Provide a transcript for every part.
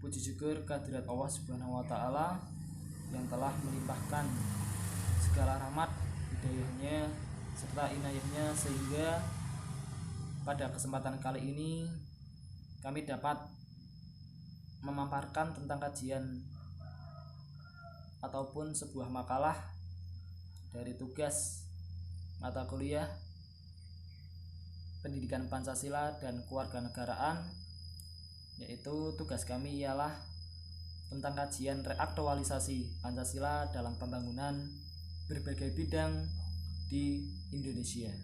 Puji syukur kehadirat Allah Subhanahu wa taala yang telah melimpahkan segala rahmat, hidayahnya serta inayahnya sehingga pada kesempatan kali ini kami dapat memaparkan tentang kajian ataupun sebuah makalah dari tugas mata kuliah Pendidikan Pancasila dan Kewarganegaraan, yaitu tugas kami ialah tentang kajian reaktualisasi Pancasila dalam pembangunan berbagai bidang di Indonesia.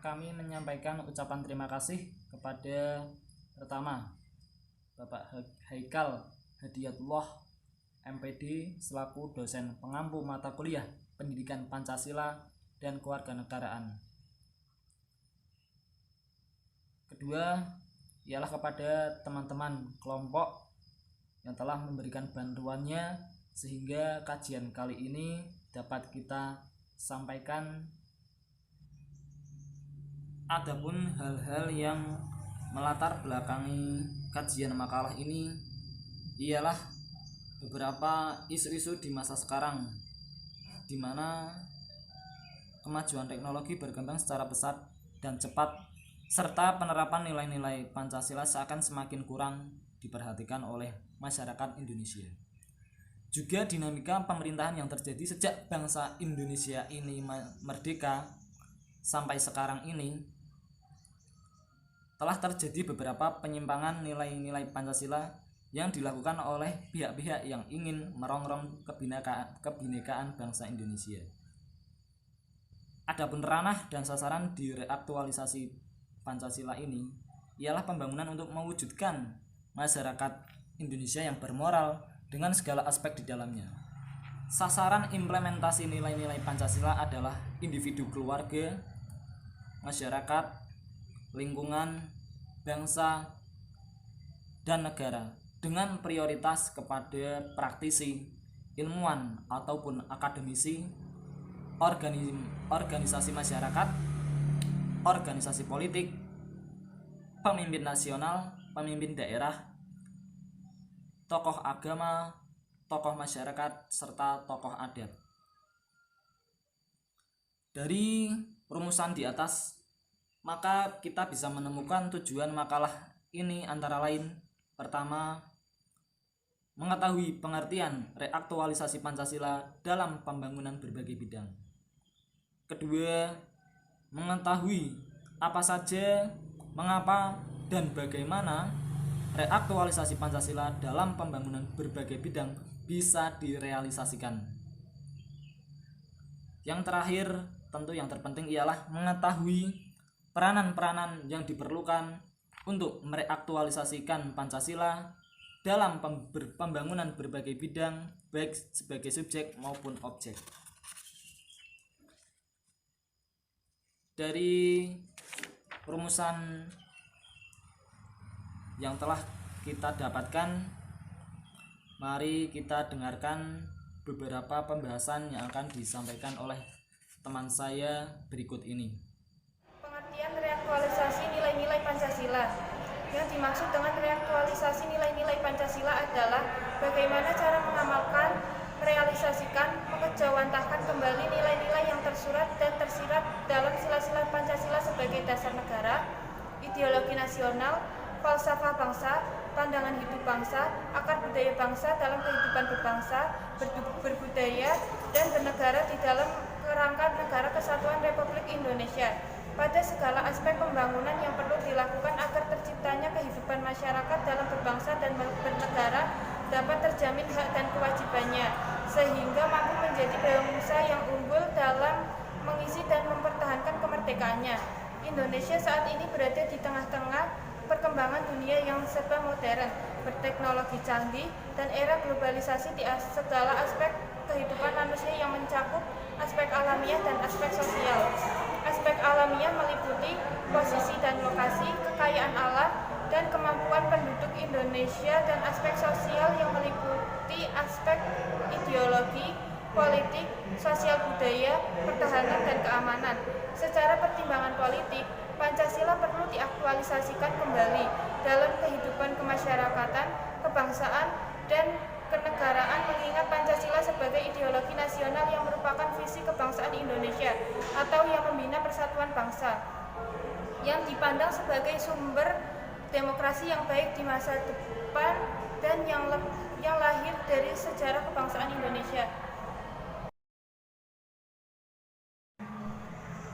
Kami menyampaikan ucapan terima kasih kepada pertama Bapak Haikal Hadiyatullah MPD selaku dosen pengampu mata kuliah Pendidikan Pancasila dan Kewarganegaraan. Kedua ialah kepada teman-teman kelompok yang telah memberikan bantuannya sehingga kajian kali ini dapat kita sampaikan. Adapun hal-hal yang melatar belakangi kajian makalah ini ialah beberapa isu-isu di masa sekarang, di mana kemajuan teknologi berkembang secara pesat dan cepat, serta penerapan nilai-nilai Pancasila seakan semakin kurang diperhatikan oleh masyarakat Indonesia. Juga dinamika pemerintahan yang terjadi sejak bangsa Indonesia ini merdeka sampai sekarang ini telah terjadi beberapa penyimpangan nilai-nilai Pancasila yang dilakukan oleh pihak-pihak yang ingin merongrong kebinekaan bangsa Indonesia. Adapun ranah dan sasaran di reaktualisasi Pancasila ini ialah pembangunan untuk mewujudkan masyarakat Indonesia yang bermoral dengan segala aspek di dalamnya. Sasaran implementasi nilai-nilai Pancasila adalah individu, keluarga, masyarakat, lingkungan, bangsa, dan negara, dengan prioritas kepada praktisi, ilmuwan ataupun akademisi, organisasi masyarakat, organisasi politik, pemimpin nasional, pemimpin daerah, tokoh agama, tokoh masyarakat, serta tokoh adat. Dari rumusan di atas, maka kita bisa menemukan tujuan makalah ini antara lain: pertama, mengetahui pengertian reaktualisasi Pancasila dalam pembangunan berbagai bidang. Kedua, mengetahui apa saja, mengapa, dan bagaimana reaktualisasi Pancasila dalam pembangunan berbagai bidang bisa direalisasikan. Yang terakhir, tentu yang terpenting ialah mengetahui peranan-peranan yang diperlukan untuk mereaktualisasikan Pancasila dalam pembangunan berbagai bidang, baik sebagai subjek maupun objek. Dari rumusan yang telah kita dapatkan, mari kita dengarkan beberapa pembahasan yang akan disampaikan oleh teman saya berikut ini. Pengertian reaktualisasi nilai-nilai Pancasila. Yang dimaksud dengan reaktualisasi nilai-nilai Pancasila adalah bagaimana cara mengamalkan, merealisasikan, mengejawantahkan kembali nilai-nilai yang tersurat dan tersirat dalam sila-sila Pancasila sebagai dasar negara, ideologi nasional, falsafah bangsa, pandangan hidup bangsa, akar budaya bangsa dalam kehidupan berbangsa, berbudaya, dan bernegara di dalam kerangka Negara Kesatuan Republik Indonesia, pada segala aspek pembangunan yang perlu dilakukan agar terciptanya kehidupan masyarakat dalam berbangsa dan bernegara dapat terjamin hak dan kewajibannya, sehingga mampu menjadi bangsa yang unggul dalam mengisi dan mempertahankan kemerdekaannya. Indonesia saat ini berada di tengah-tengah perkembangan dunia yang serba modern, berteknologi canggih, dan era globalisasi di segala aspek kehidupan manusia yang mencakup aspek alamiah dan aspek sosial. Aspek alamiah meliputi posisi dan lokasi, kekayaan alam, dan kemampuan penduduk Indonesia, dan aspek sosial yang meliputi aspek ideologi, politik, sosial budaya, pertahanan, dan keamanan. Secara pertimbangan politik, Pancasila perlu diaktualisasikan kembali dalam kehidupan kemasyarakatan kebangsaan dan kenegaraan, mengingat Pancasila sebagai ideologi nasional yang merupakan visi kebangsaan Indonesia atau yang membina persatuan bangsa, yang dipandang sebagai sumber demokrasi yang baik di masa depan dan yang lahir dari sejarah kebangsaan Indonesia.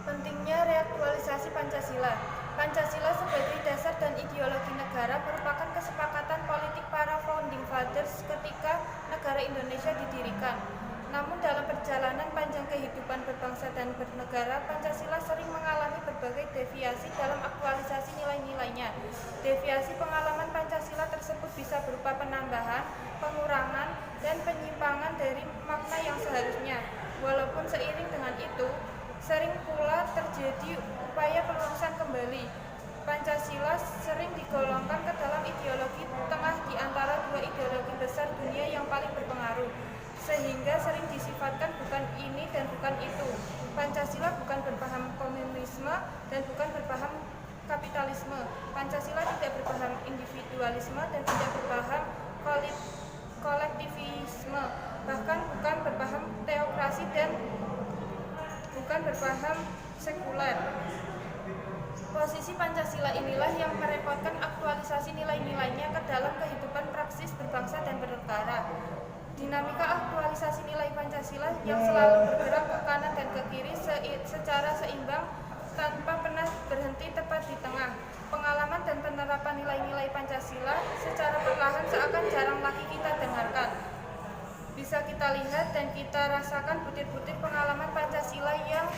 Pentingnya reaktualisasi Pancasila. Pancasila sebagai dasar dan ideologi negara merupakan kesepakatan politik para founding fathers ketika negara Indonesia didirikan. Namun dalam perjalanan panjang kehidupan berbangsa dan bernegara, Pancasila sering mengalami berbagai deviasi dalam aktualisasi nilai-nilainya. Deviasi pengalaman Pancasila tersebut bisa berupa penambahan, pengurangan, dan penyimpangan dari makna yang seharusnya. Walaupun seiring dengan itu, sering pula terjadi upaya pelurusan kembali. Pancasila sering digolongkan ke dalam ideologi tengah di antara dua ideologi besar dunia yang paling berpengaruh, sehingga sering disifatkan bukan ini dan bukan itu. Pancasila bukan berpaham komunisme dan bukan berpaham kapitalisme. Pancasila tidak berpaham individualisme dan tidak berpaham kolektivisme, bahkan bukan berpaham teokrasi dan bukan berpaham sekuler. Posisi Pancasila inilah yang merepotkan aktualisasi nilai-nilainya ke dalam kehidupan praksis berbangsa dan bernegara. Dinamika aktualisasi nilai Pancasila yang selalu bergerak ke kanan dan ke kiri secara seimbang tanpa pernah berhenti tepat di tengah. Pengalaman dan penerapan nilai-nilai Pancasila secara perlahan seakan jarang lagi kita dengarkan. Bisa kita lihat dan kita rasakan butir-butir pengalaman Pancasila yang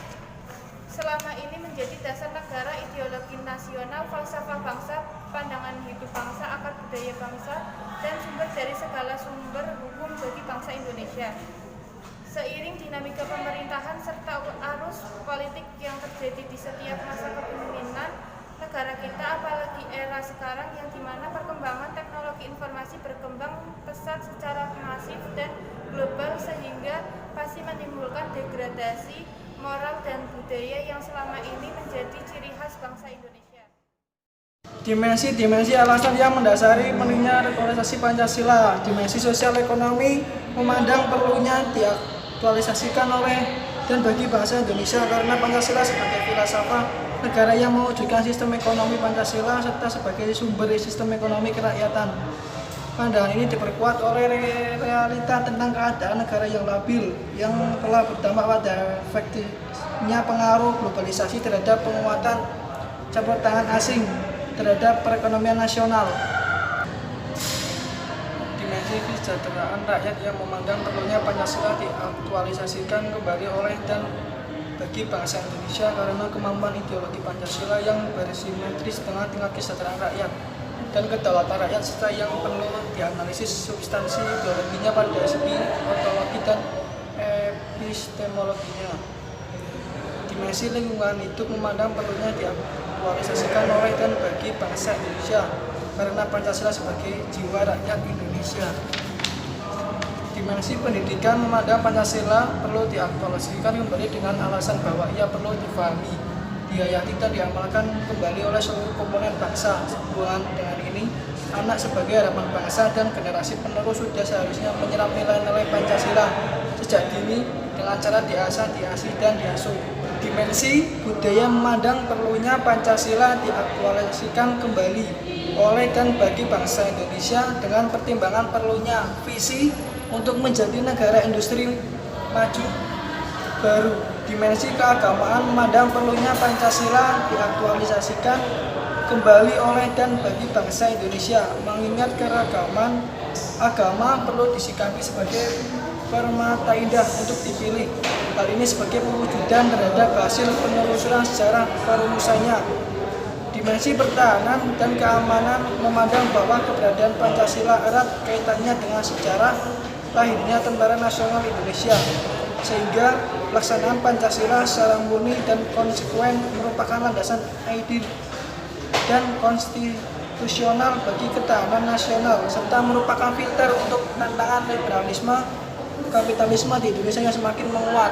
selama ini menjadi dasar negara, ideologi nasional, falsafah bangsa, pandangan hidup bangsa, akar budaya bangsa, dan sumber dari segala sumber hukum bagi bangsa Indonesia. Seiring dinamika pemerintahan serta arus politik yang terjadi di setiap masa kepemimpinan negara kita, apalagi era sekarang yang dimana perkembangan teknologi informasi berkembang pesat secara masif dan global, sehingga pasti menimbulkan degradasi moral dan budaya yang selama ini menjadi ciri khas bangsa Indonesia. Dimensi alasan yang mendasari pentingnya aktualisasi Pancasila. Dimensi sosial ekonomi memandang perlunya diaktualisasikan oleh dan bagi bangsa Indonesia karena Pancasila sebagai filsafat negara yang mewujudkan sistem ekonomi Pancasila serta sebagai sumber sistem ekonomi kerakyatan. Pandangan ini diperkuat oleh realita tentang keadaan negara yang labil yang telah berdampak pada efektifnya pengaruh globalisasi terhadap penguatan campur tangan asing terhadap perekonomian nasional. Dimensi kesejahteraan rakyat yang memandang perlunya Pancasila diaktualisasikan kembali oleh dan bagi bangsa Indonesia karena kemampuan ideologi Pancasila yang bersimetris dengan tingkat kesejahteraan rakyat dan kedaulatan rakyat serta yang perlu dianalisis substansi ideologinya pada segi ontologi dan epistemologinya. Dimensi lingkungan hidup memandang perlunya diaktualisasikan oleh dan bagi bangsa Indonesia karena Pancasila sebagai jiwa rakyat Indonesia. Dimensi pendidikan memandang Pancasila perlu diaktualisasikan kembali dengan alasan bahwa ia perlu difahami, dihayati dan diamalkan kembali oleh seluruh komponen bangsa. Hubungan dengan ini, anak sebagai harapan bangsa dan generasi penerus sudah seharusnya menyerap nilai-nilai Pancasila sejak dini dengan cara diasah, diasih, dan diasuh. Dimensi budaya memandang perlunya Pancasila diaktualisasikan kembali oleh dan bagi bangsa Indonesia dengan pertimbangan perlunya visi untuk menjadi negara industri maju baru. Dimensi keagamaan memandang perlunya Pancasila diaktualisasikan kembali oleh dan bagi bangsa Indonesia, mengingat keragaman agama perlu disikapi sebagai permata indah untuk dipilih. Hal ini sebagai pewujudan terhadap hasil penelusuran sejarah perumusannya. Dimensi pertahanan dan keamanan memandang bahwa keberadaan Pancasila erat kaitannya dengan sejarah lahirnya Tentara Nasional Indonesia, sehingga pelaksanaan Pancasila secara murni dan konsekuen merupakan landasan ideal dan konstitusional bagi ketahanan nasional, serta merupakan filter untuk tantangan liberalisme kapitalisme di Indonesia yang semakin menguat.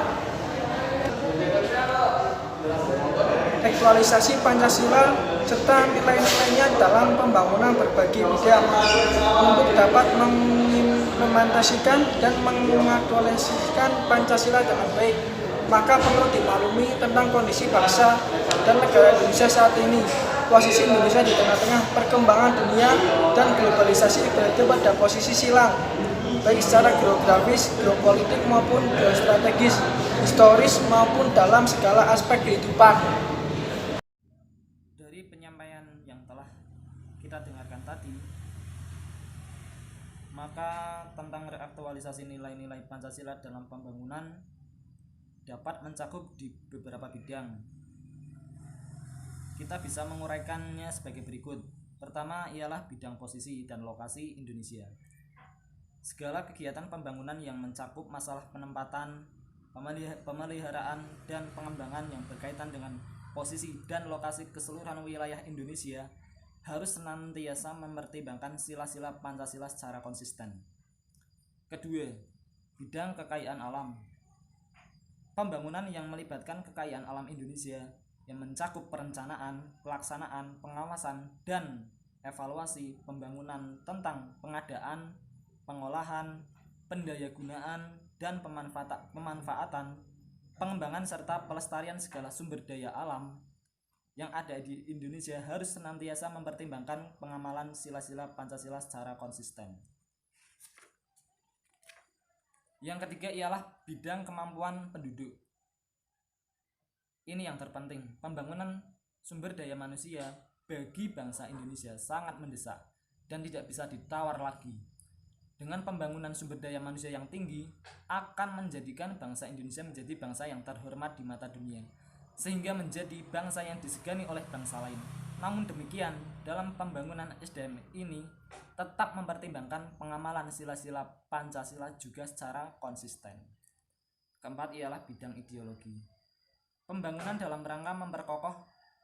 aktualisasi Pancasila serta nilai-nilainya dalam pembangunan berbagai bidang. Untuk dapat mengimplementasikan dan mengaktualisasikan Pancasila dengan baik, maka perlu dimaklumi tentang kondisi bangsa dan negara Indonesia saat ini. Posisi Indonesia di tengah-tengah perkembangan dunia dan globalisasi berada pada posisi silang, baik secara geografis, geopolitik maupun geostrategis, historis maupun dalam segala aspek kehidupan. Dari penyampaian yang telah kita dengarkan tadi, maka tentang reaktualisasi nilai-nilai Pancasila dalam pembangunan dapat mencakup di beberapa bidang. Kita bisa menguraikannya sebagai berikut. Pertama ialah bidang posisi dan lokasi Indonesia. Segala kegiatan pembangunan yang mencakup masalah penempatan, pemeliharaan, dan pengembangan yang berkaitan dengan posisi dan lokasi keseluruhan wilayah Indonesia harus senantiasa mempertimbangkan sila-sila Pancasila secara konsisten. Kedua, bidang kekayaan alam. Pembangunan yang melibatkan kekayaan alam Indonesia yang mencakup perencanaan, pelaksanaan, pengawasan, dan evaluasi pembangunan tentang pengadaan, pengolahan, pendayagunaan, dan pemanfaatan, pengembangan serta pelestarian segala sumber daya alam yang ada di Indonesia harus senantiasa mempertimbangkan pengamalan sila-sila Pancasila secara konsisten. Yang ketiga ialah bidang kemampuan penduduk. Ini yang terpenting, pembangunan sumber daya manusia bagi bangsa Indonesia sangat mendesak dan tidak bisa ditawar lagi. Dengan pembangunan sumber daya manusia yang tinggi akan menjadikan bangsa Indonesia menjadi bangsa yang terhormat di mata dunia, sehingga menjadi bangsa yang disegani oleh bangsa lain. Namun demikian, dalam pembangunan SDM ini tetap mempertimbangkan pengamalan sila-sila Pancasila juga secara konsisten. Keempat ialah bidang ideologi. Pembangunan dalam rangka memperkokoh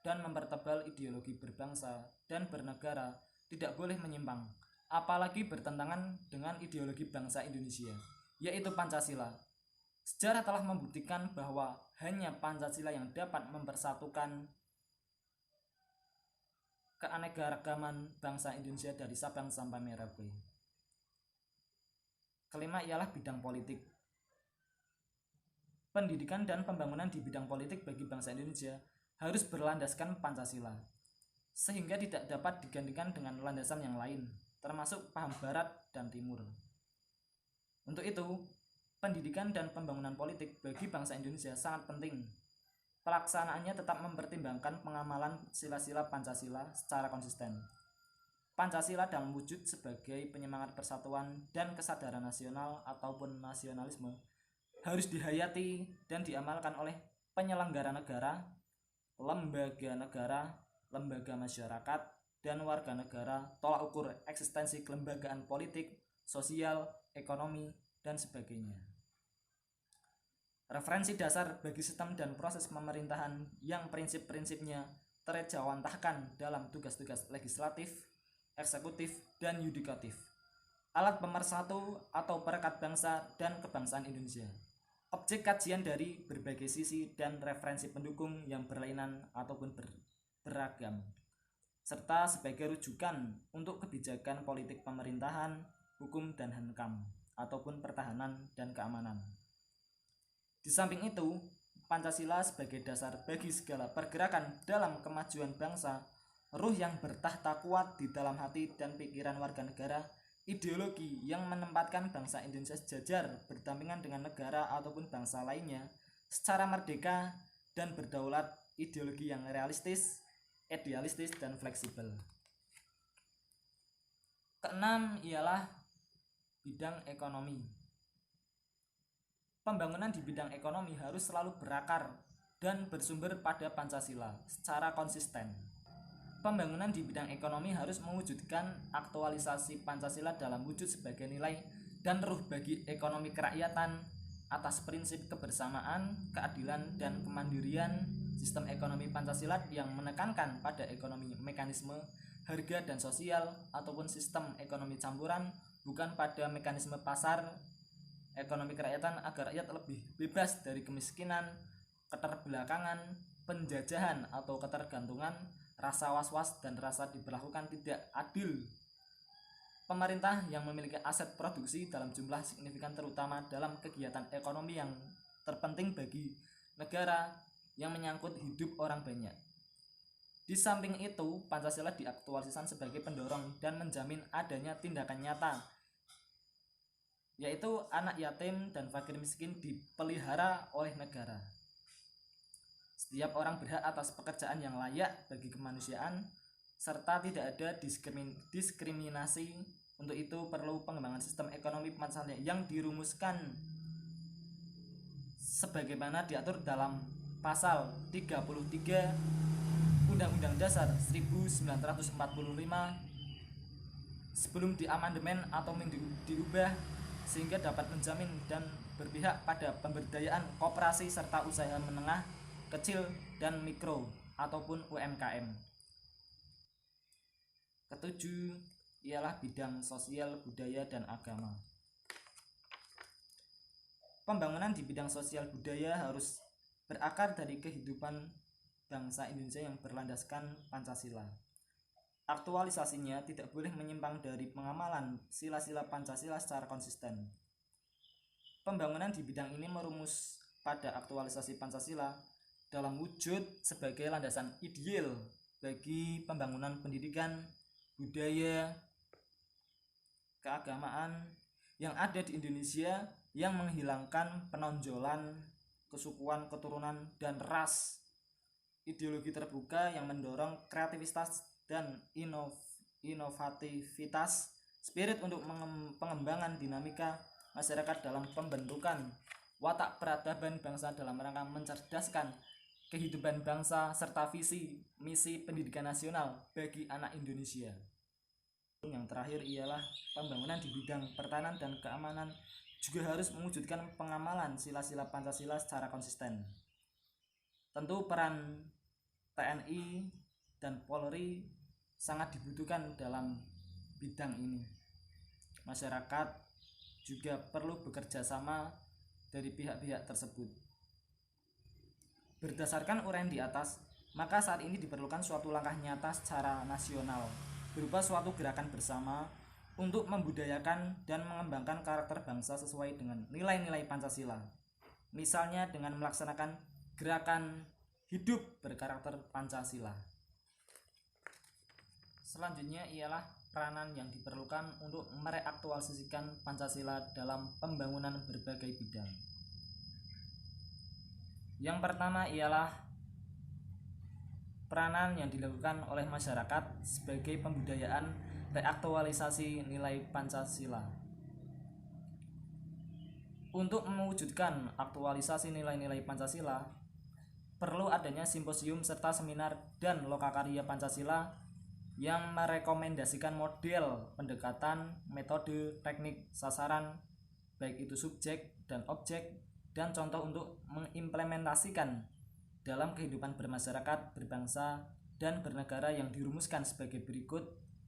dan mempertebal ideologi berbangsa dan bernegara tidak boleh menyimpang, apalagi bertentangan dengan ideologi bangsa Indonesia, yaitu Pancasila. Sejarah telah membuktikan bahwa hanya Pancasila yang dapat mempersatukan keanekaragaman bangsa Indonesia dari Sabang sampai Merauke. Kelima ialah bidang politik. Pendidikan dan pembangunan di bidang politik bagi bangsa Indonesia harus berlandaskan Pancasila, sehingga tidak dapat digantikan dengan landasan yang lain, termasuk paham Barat dan Timur. Untuk itu, pendidikan dan pembangunan politik bagi bangsa Indonesia sangat penting. Pelaksanaannya tetap mempertimbangkan pengamalan sila-sila Pancasila secara konsisten. Pancasila dalam wujud sebagai penyemangat persatuan dan kesadaran nasional ataupun nasionalisme harus dihayati dan diamalkan oleh penyelenggara negara, lembaga negara, lembaga masyarakat, dan warga negara tolak ukur eksistensi kelembagaan politik, sosial, ekonomi, dan sebagainya. Referensi dasar bagi sistem dan proses pemerintahan yang prinsip-prinsipnya terejawantahkan dalam tugas-tugas legislatif, eksekutif, dan yudikatif. Alat pemersatu atau perekat bangsa dan kebangsaan Indonesia. Objek kajian dari berbagai sisi dan referensi pendukung yang berlainan ataupun beragam, serta sebagai rujukan untuk kebijakan politik pemerintahan, hukum dan hankam, ataupun pertahanan dan keamanan. Di samping itu, Pancasila sebagai dasar bagi segala pergerakan dalam kemajuan bangsa, ruh yang bertahta kuat di dalam hati dan pikiran warga negara, ideologi yang menempatkan bangsa Indonesia sejajar berdampingan dengan negara ataupun bangsa lainnya secara merdeka dan berdaulat, ideologi yang realistis, idealistis, dan fleksibel. Keenam ialah bidang ekonomi. Pembangunan di bidang ekonomi harus selalu berakar dan bersumber pada Pancasila secara konsisten. Pembangunan di bidang ekonomi harus mewujudkan aktualisasi Pancasila dalam wujud sebagai nilai dan ruh bagi ekonomi kerakyatan atas prinsip kebersamaan, keadilan, dan kemandirian. Sistem ekonomi Pancasila yang menekankan pada ekonomi mekanisme, harga dan sosial, ataupun sistem ekonomi campuran, bukan pada mekanisme pasar, ekonomi kerakyatan agar rakyat lebih bebas dari kemiskinan, keterbelakangan, penjajahan atau ketergantungan, rasa was-was, dan rasa diperlakukan tidak adil. Pemerintah yang memiliki aset produksi dalam jumlah signifikan terutama dalam kegiatan ekonomi yang terpenting bagi negara yang menyangkut hidup orang banyak. Di samping itu, Pancasila diaktualisasikan sebagai pendorong dan menjamin adanya tindakan nyata, yaitu anak yatim dan fakir miskin dipelihara oleh negara. Setiap orang berhak atas pekerjaan yang layak bagi kemanusiaan, serta tidak ada diskriminasi. Untuk itu perlu pengembangan sistem ekonomi Pancasila yang dirumuskan sebagaimana diatur dalam pasal 33 Undang-Undang Dasar 1945 sebelum diamandemen atau diubah, sehingga dapat menjamin dan berpihak pada pemberdayaan koperasi serta usaha menengah, kecil, dan mikro ataupun UMKM. Ketujuh ialah bidang sosial, budaya, dan agama. Pembangunan di bidang sosial budaya harus berakar dari kehidupan bangsa Indonesia yang berlandaskan Pancasila. Aktualisasinya tidak boleh menyimpang dari pengamalan sila-sila Pancasila secara konsisten. Pembangunan di bidang ini merumus pada aktualisasi Pancasila dalam wujud sebagai landasan ideal bagi pembangunan pendidikan, budaya, keagamaan yang ada di Indonesia, yang menghilangkan penonjolan kesukuan, keturunan, dan ras. Ideologi terbuka yang mendorong kreativitas dan inovativitas, spirit untuk pengembangan dinamika masyarakat dalam pembentukan watak peradaban bangsa dalam rangka mencerdaskan kehidupan bangsa, serta visi misi pendidikan nasional bagi anak Indonesia. Yang terakhir ialah pembangunan di bidang pertahanan dan keamanan juga harus mewujudkan pengamalan sila-sila Pancasila secara konsisten. Tentu peran TNI dan Polri sangat dibutuhkan dalam bidang ini. Masyarakat juga perlu bekerja sama dari pihak-pihak tersebut. Berdasarkan uraian di atas, maka saat ini diperlukan suatu langkah nyata secara nasional berupa suatu gerakan bersama untuk membudayakan dan mengembangkan karakter bangsa sesuai dengan nilai-nilai Pancasila. Misalnya dengan melaksanakan gerakan hidup berkarakter Pancasila. Selanjutnya ialah peranan yang diperlukan untuk mereaktualisasikan Pancasila dalam pembangunan berbagai bidang. Yang pertama ialah peranan yang dilakukan oleh masyarakat sebagai pembudayaan reaktualisasi nilai Pancasila. Untuk mewujudkan aktualisasi nilai-nilai Pancasila, perlu adanya simposium serta seminar dan lokakarya Pancasila yang merekomendasikan model pendekatan, metode, teknik, sasaran, baik itu subjek dan objek, dan contoh untuk mengimplementasikan dalam kehidupan bermasyarakat, berbangsa, dan bernegara yang dirumuskan sebagai berikut.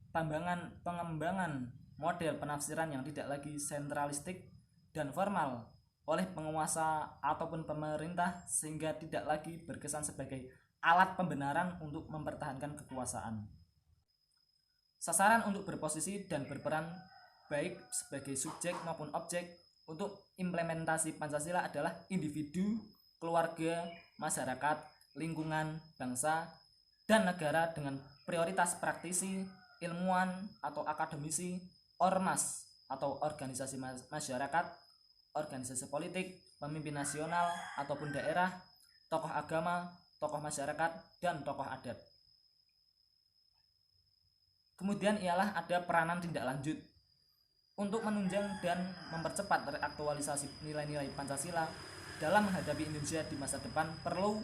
Pengembangan model penafsiran yang tidak lagi sentralistik dan formal oleh penguasa ataupun pemerintah, sehingga tidak lagi berkesan sebagai alat pembenaran untuk mempertahankan kekuasaan. Sasaran untuk berposisi dan berperan baik sebagai subjek maupun objek untuk implementasi Pancasila adalah individu, keluarga, masyarakat, lingkungan, bangsa, dan negara dengan prioritas praktisi, ilmuwan atau akademisi, ormas atau organisasi masyarakat, organisasi politik, pemimpin nasional ataupun daerah, tokoh agama, tokoh masyarakat, dan tokoh adat. Kemudian ialah ada peranan tindak lanjut untuk menunjang dan mempercepat reaktualisasi nilai-nilai Pancasila dalam menghadapi Indonesia di masa depan. Perlu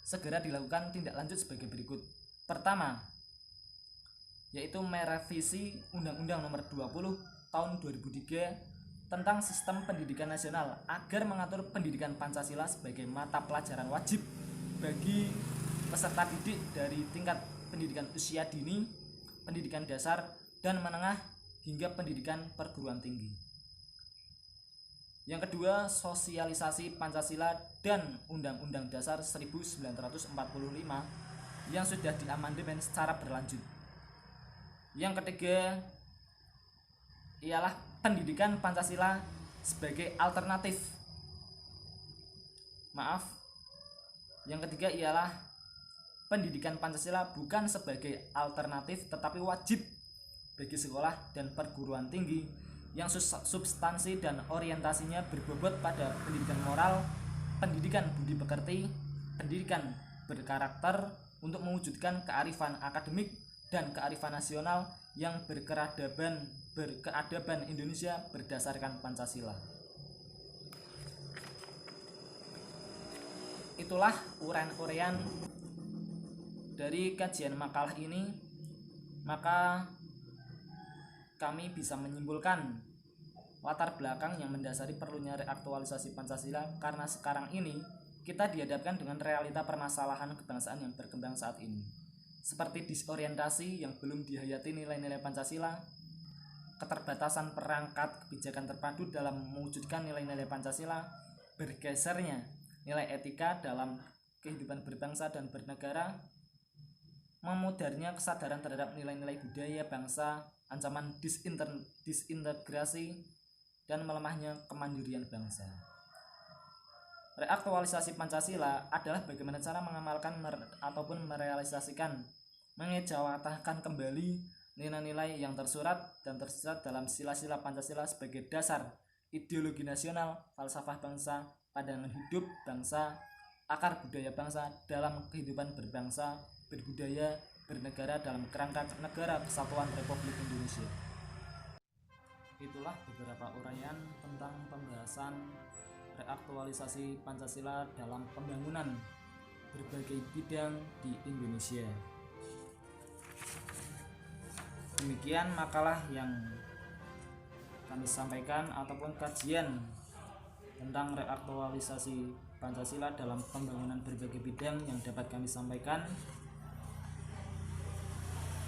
segera dilakukan tindak lanjut sebagai berikut. Pertama, yaitu merevisi Undang-Undang Nomor 20 Tahun 2003 tentang Sistem Pendidikan Nasional agar mengatur pendidikan Pancasila sebagai mata pelajaran wajib bagi peserta didik dari tingkat pendidikan usia dini, pendidikan dasar dan menengah hingga pendidikan perguruan tinggi. Yang kedua, sosialisasi Pancasila dan Undang-Undang Dasar 1945 yang sudah diamandemen secara berlanjut. Yang ketiga ialah pendidikan Pancasila sebagai alternatif. Yang ketiga ialah pendidikan Pancasila bukan sebagai alternatif tetapi wajib bagi sekolah dan perguruan tinggi yang substansi dan orientasinya berbobot pada pendidikan moral, pendidikan budi pekerti, pendidikan berkarakter untuk mewujudkan kearifan akademik dan kearifan nasional yang berkeadaban Indonesia berdasarkan Pancasila. Itulah uraian-uraian dari kajian makalah ini. Maka kami bisa menyimpulkan latar belakang yang mendasari perlunya reaktualisasi Pancasila karena sekarang ini kita dihadapkan dengan realita permasalahan kebangsaan yang berkembang saat ini, seperti disorientasi yang belum dihayati nilai-nilai Pancasila, keterbatasan perangkat kebijakan terpadu dalam mewujudkan nilai-nilai Pancasila, bergesernya nilai etika dalam kehidupan berbangsa dan bernegara, memudarnya kesadaran terhadap nilai-nilai budaya bangsa, ancaman disintegrasi, dan melemahnya kemandirian bangsa. Reaktualisasi Pancasila adalah bagaimana cara mengamalkan ataupun merealisasikan, mengejawantahkan kembali nilai-nilai yang tersurat dan tersirat dalam sila-sila Pancasila sebagai dasar ideologi nasional, falsafah bangsa, pandangan hidup bangsa, akar budaya bangsa dalam kehidupan berbangsa, berbudaya, bernegara dalam kerangka negara kesatuan Republik Indonesia. Itulah beberapa uraian tentang pembahasan reaktualisasi Pancasila dalam pembangunan berbagai bidang di Indonesia. Demikian makalah yang kami sampaikan ataupun kajian tentang reaktualisasi Pancasila dalam pembangunan berbagai bidang yang dapat kami sampaikan.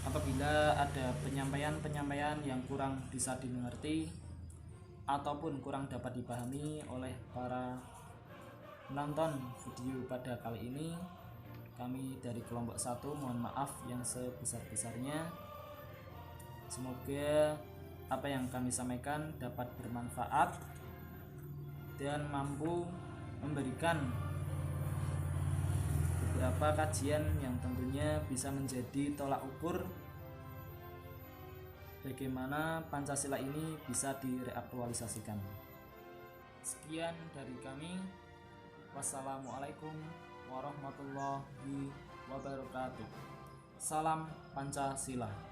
Apabila ada penyampaian yang kurang bisa dimengerti ataupun kurang dapat dipahami oleh para penonton video pada kali ini, kami dari kelompok 1 mohon maaf yang sebesar-besarnya. Semoga apa yang kami sampaikan dapat bermanfaat dan mampu memberikan beberapa kajian yang tentunya bisa menjadi tolak ukur bagaimana Pancasila ini bisa direaktualisasikan. Sekian dari kami. Wassalamualaikum warahmatullahi wabarakatuh. Salam Pancasila.